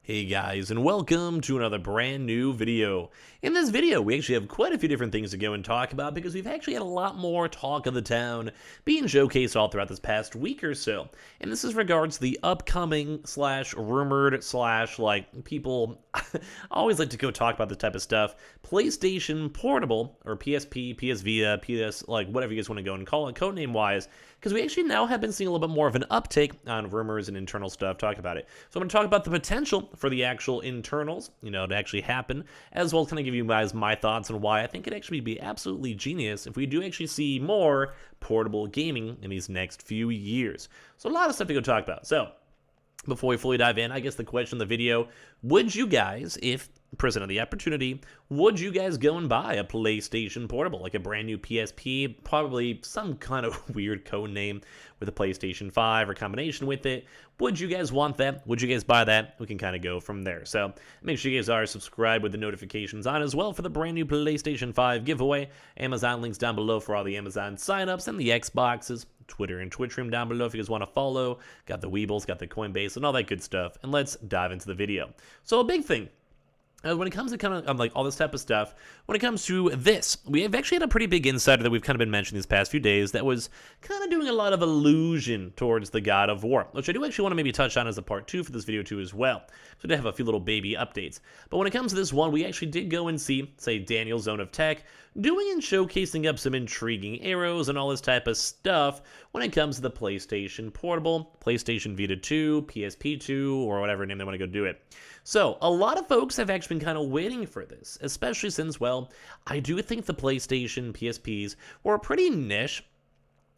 Hey guys, and welcome to another brand new video. In this video, we actually have quite a few different things to go and talk about because we've actually had a lot more talk of the town being showcased all throughout this past week or so. And this is regards to the upcoming slash rumored slash like people always like to go talk about this type of stuff. PlayStation Portable or PSP, PS Vita, PS like whatever you guys want to go and call it codename wise, because we actually now have been seeing a little bit more of an uptake on rumors and internal stuff talk about it. So I'm going to talk about the potential for the actual internals, to actually happen, as well as kind of give you guys my thoughts on why I think it'd actually be absolutely genius if we do actually see more portable gaming in these next few years. So a lot of stuff to go talk about. So before we fully dive in, I guess the question of the video, would you guys, if presented the opportunity, would you guys go and buy a PlayStation Portable, like a brand new PSP, probably some kind of weird code name with a PlayStation 5 or combination with it? Would you guys want that? Would you guys buy that? We can kind of go from there. So make sure you guys are subscribed with the notifications on as well for the brand new PlayStation 5 giveaway. Amazon links down below for all the Amazon signups and the Xboxes. Twitter and Twitch room down below if you guys want to follow. Got the Weebles, got the Coinbase, and all that good stuff. And let's dive into the video. So a big thing when it comes to kind of like all this type of stuff, when it comes to this, we have actually had a pretty big insider that we've kind of been mentioning these past few days that was kind of doing a lot of allusion towards the God of War, which I do actually want to maybe touch on as a part 2 for this video too as well. So to have a few little baby updates. But when it comes to this one, we actually did go and see, say, Daniel's Zone of Tech doing and showcasing up some intriguing arrows and all this type of stuff when it comes to the PlayStation Portable, PlayStation Vita 2, PSP2, or whatever name they want to go do it. So, a lot of folks have actually been kind of waiting for this, especially since, well, I do think the PlayStation PSPs were pretty niche,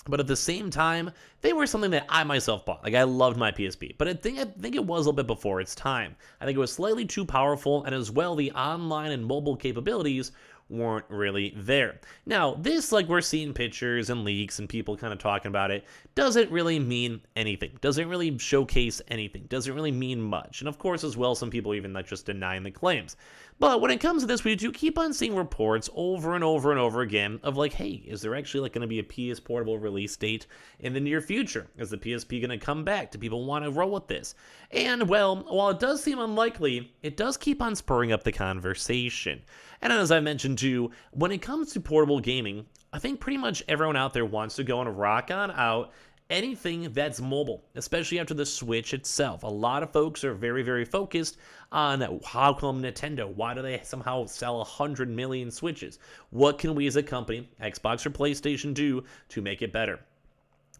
but at the same time, they were something that I myself bought. Like, I loved my PSP, but I think it was a little bit before its time. I think it was slightly too powerful, and as well, the online and mobile capabilities weren't really there. Now, this, like we're seeing pictures and leaks and people kind of talking about it, doesn't really mean anything. Doesn't really showcase anything. Doesn't really mean much. And of course, as well, some people even like just denying the claims. But when it comes to this, we do keep on seeing reports over and over and over again of like, hey, is there actually like going to be a PS Portable release date in the near future? Is the PSP going to come back? Do people want to roll with this? And well, while it does seem unlikely, it does keep on spurring up the conversation. And as I mentioned too, when it comes to portable gaming, I think pretty much everyone out there wants to go and rock on out anything that's mobile, especially after the Switch itself. A lot of folks are very, very focused on how come Nintendo, why do they somehow sell 100 million Switches? What can we as a company, Xbox or PlayStation, do to make it better?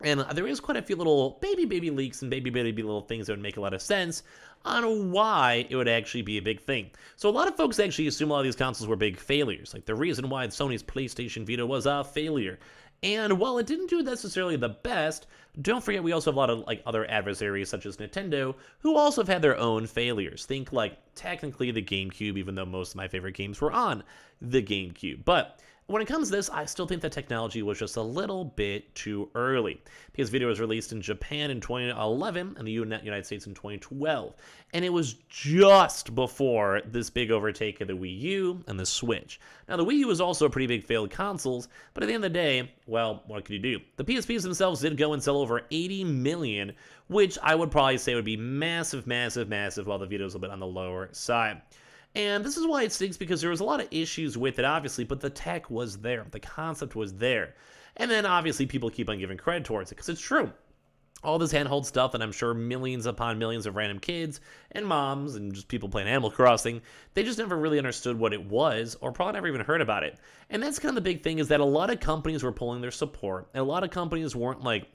And there is quite a few little baby leaks and baby little things that would make a lot of sense on why it would actually be a big thing. So a lot of folks actually assume a lot of these consoles were big failures. Like the reason why Sony's PlayStation Vita was a failure. And while it didn't do necessarily the best, don't forget we also have a lot of like other adversaries such as Nintendo who also have had their own failures. Think like technically the GameCube, even though most of my favorite games were on the GameCube. But when it comes to this, I still think the technology was just a little bit too early. PS Vita was released in Japan in 2011 and the United States in 2012. And it was just before this big overtake of the Wii U and the Switch. Now, the Wii U was also a pretty big failed consoles, but at the end of the day, well, what could you do? The PSPs themselves did go and sell over 80 million, which I would probably say would be massive, while the Vita was a bit on the lower side. And this is why it stinks, because there was a lot of issues with it, obviously, but the tech was there. The concept was there. And then, obviously, people keep on giving credit towards it, because it's true. All this handheld stuff that I'm sure millions upon millions of random kids and moms and just people playing Animal Crossing, they just never really understood what it was or probably never even heard about it. And that's kind of the big thing, is that a lot of companies were pulling their support. And a lot of companies weren't like,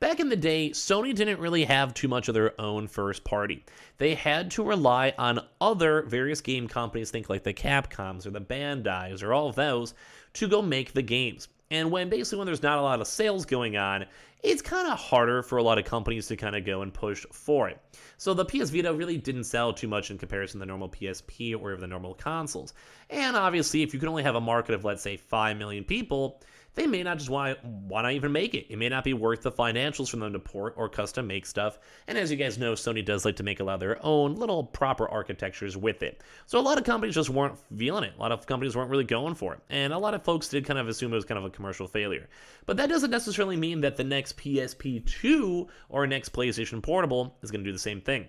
back in the day, Sony didn't really have too much of their own first party. They had to rely on other various game companies, think like the Capcoms or the Bandais or all of those, to go make the games. And when there's not a lot of sales going on, it's kind of harder for a lot of companies to kind of go and push for it. So the PS Vita really didn't sell too much in comparison to the normal PSP or the normal consoles. And obviously, if you can only have a market of, let's say, 5 million people, they may not just want to even make it. It may not be worth the financials for them to port or custom make stuff. And as you guys know, Sony does like to make a lot of their own little proper architectures with it. So a lot of companies just weren't feeling it. A lot of companies weren't really going for it. And a lot of folks did kind of assume it was kind of a commercial failure. But that doesn't necessarily mean that the next PSP2 or next PlayStation Portable is going to do the same thing.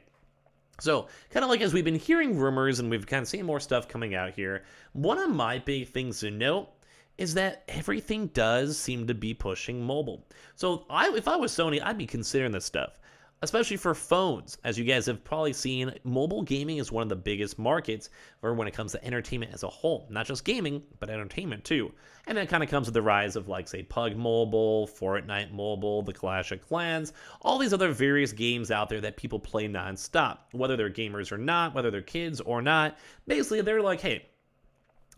So, kind of like as we've been hearing rumors and we've kind of seen more stuff coming out here, one of my big things to note is that everything does seem to be pushing mobile. So, if I was Sony, I'd be considering this stuff, especially for phones. As you guys have probably seen, mobile gaming is one of the biggest markets for when it comes to entertainment as a whole. Not just gaming, but entertainment too. And that kind of comes with the rise of, like, say, Pug Mobile, Fortnite Mobile, the Clash of Clans, all these other various games out there that people play nonstop, whether they're gamers or not, whether they're kids or not. Basically, they're like, hey,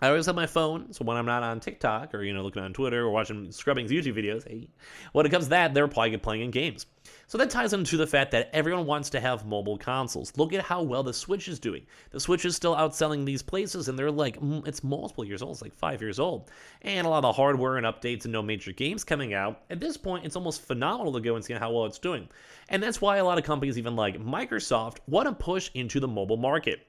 I always have my phone, so when I'm not on TikTok or, looking on Twitter or watching Scrubbing's YouTube videos, hey, when it comes to that, they're probably playing in games. So that ties into the fact that everyone wants to have mobile consoles. Look at how well the Switch is doing. The Switch is still outselling these places, and they're like, it's multiple years old. It's like 5 years old. And a lot of the hardware and updates and no major games coming out. At this point, it's almost phenomenal to go and see how well it's doing. And that's why a lot of companies, even like Microsoft, want to push into the mobile market.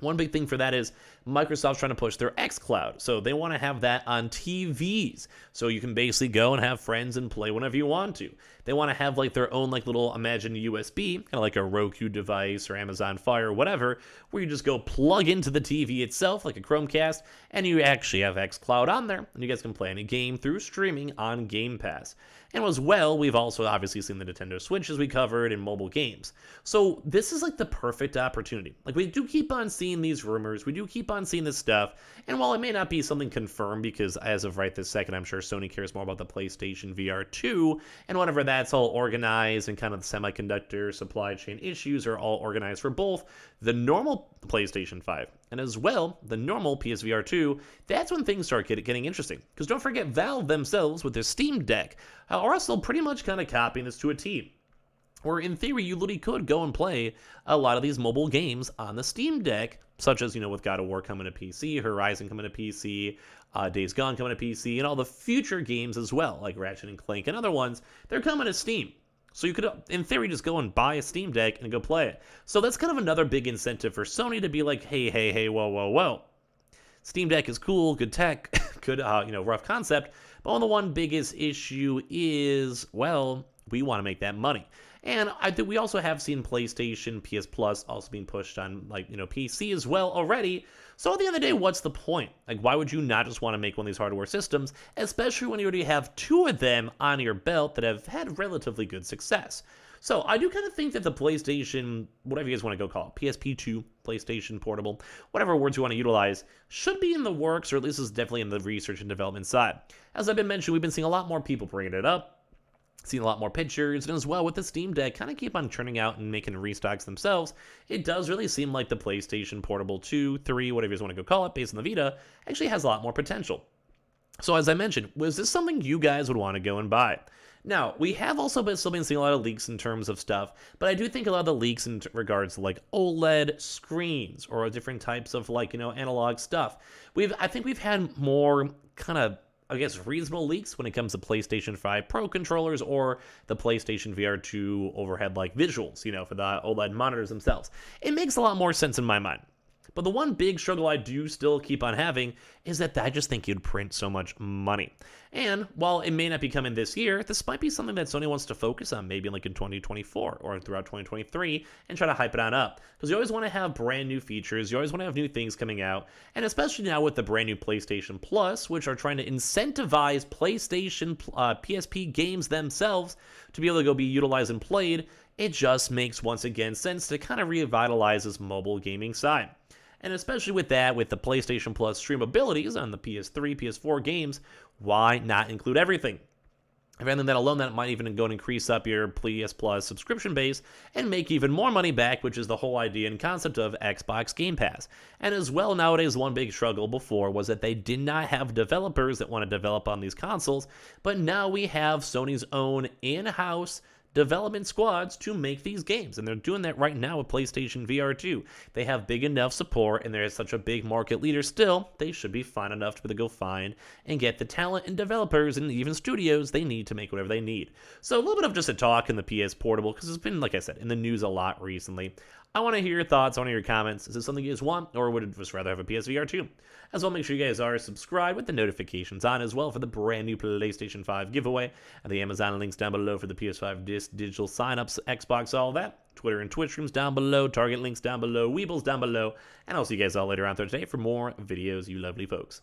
One big thing for that is Microsoft's trying to push their xCloud. So they want to have that on TVs. So you can basically go and have friends and play whenever you want to. They want to have like their own like little imagined USB, kind of like a Roku device or Amazon Fire or whatever, where you just go plug into the TV itself like a Chromecast, and you actually have xCloud on there, and you guys can play any game through streaming on Game Pass. And as well, we've also obviously seen the Nintendo Switch as we covered in mobile games. So this is like the perfect opportunity. Like we do keep on seeing these rumors, we do keep on seeing this stuff, and while it may not be something confirmed, because as of right this second, I'm sure Sony cares more about the PlayStation VR 2, and whenever that's all organized and kind of the semiconductor supply chain issues are all organized for both the normal PlayStation 5 and as well the normal PSVR 2, that's when things start getting interesting. Because don't forget, Valve themselves with their Steam Deck are also pretty much kind of copying this to a T. Or in theory, you literally could go and play a lot of these mobile games on the Steam Deck, such as, with God of War coming to PC, Horizon coming to PC, Days Gone coming to PC, and all the future games as well, like Ratchet and Clank and other ones, they're coming to Steam. So you could, in theory, just go and buy a Steam Deck and go play it. So that's kind of another big incentive for Sony to be like, hey, whoa. Steam Deck is cool, good tech, good, rough concept, but the one biggest issue is, well, we want to make that money. And I think we also have seen PlayStation, PS Plus also being pushed on, PC as well already. So at the end of the day, what's the point? Like, why would you not just want to make one of these hardware systems, especially when you already have two of them on your belt that have had relatively good success? So I do kind of think that the PlayStation, whatever you guys want to go call it, PSP2, PlayStation Portable, whatever words you want to utilize, should be in the works, or at least is definitely in the research and development side. As I've been mentioning, we've been seeing a lot more people bringing it up. Seen a lot more pictures, and as well with the Steam Deck kind of keep on churning out and making restocks themselves, it does really seem like the PlayStation Portable 2, 3, whatever you guys want to go call it, based on the Vita, actually has a lot more potential. So as I mentioned, was this something you guys would want to go and buy? Now, we have also still been seeing a lot of leaks in terms of stuff, but I do think a lot of the leaks in regards to like OLED screens or different types of analog stuff. I think we've had more kind of reasonable leaks when it comes to PlayStation 5 Pro controllers or the PlayStation VR 2 overhead visuals, for the OLED monitors themselves. It makes a lot more sense in my mind. But the one big struggle I do still keep on having is that I just think you'd print so much money. And while it may not be coming this year, this might be something that Sony wants to focus on maybe in 2024 or throughout 2023 and try to hype it on up. Because you always want to have brand new features, you always want to have new things coming out, and especially now with the brand new PlayStation Plus, which are trying to incentivize PlayStation PSP games themselves to be able to go be utilized and played, it just makes once again sense to kind of revitalize this mobile gaming side. And especially with that, with the PlayStation Plus stream abilities on the PS3, PS4 games, why not include everything? If anything, that alone, that might even go and increase up your PS Plus subscription base and make even more money back, which is the whole idea and concept of Xbox Game Pass. And as well, nowadays, one big struggle before was that they did not have developers that want to develop on these consoles, but now we have Sony's own in-house development squads to make these games, and they're doing that right now with PlayStation VR 2. They have big enough support, and they're such a big market leader still, they should be fine enough to be able to go find and get the talent and developers and even studios they need to make whatever they need. So a little bit of just a talk in the PS Portable, because it's been, like I said, in the news a lot recently. I want to hear your thoughts, I want to hear your comments. Is this something you guys want, or would you just rather have a PSVR 2? As well, make sure you guys are subscribed with the notifications on as well for the brand new PlayStation 5 giveaway, and the Amazon links down below for the PS5 digital signups, Xbox, all that. Twitter and Twitch streams down below, Target links down below, Weebles down below, and I'll see you guys all later on today for more videos, you lovely folks.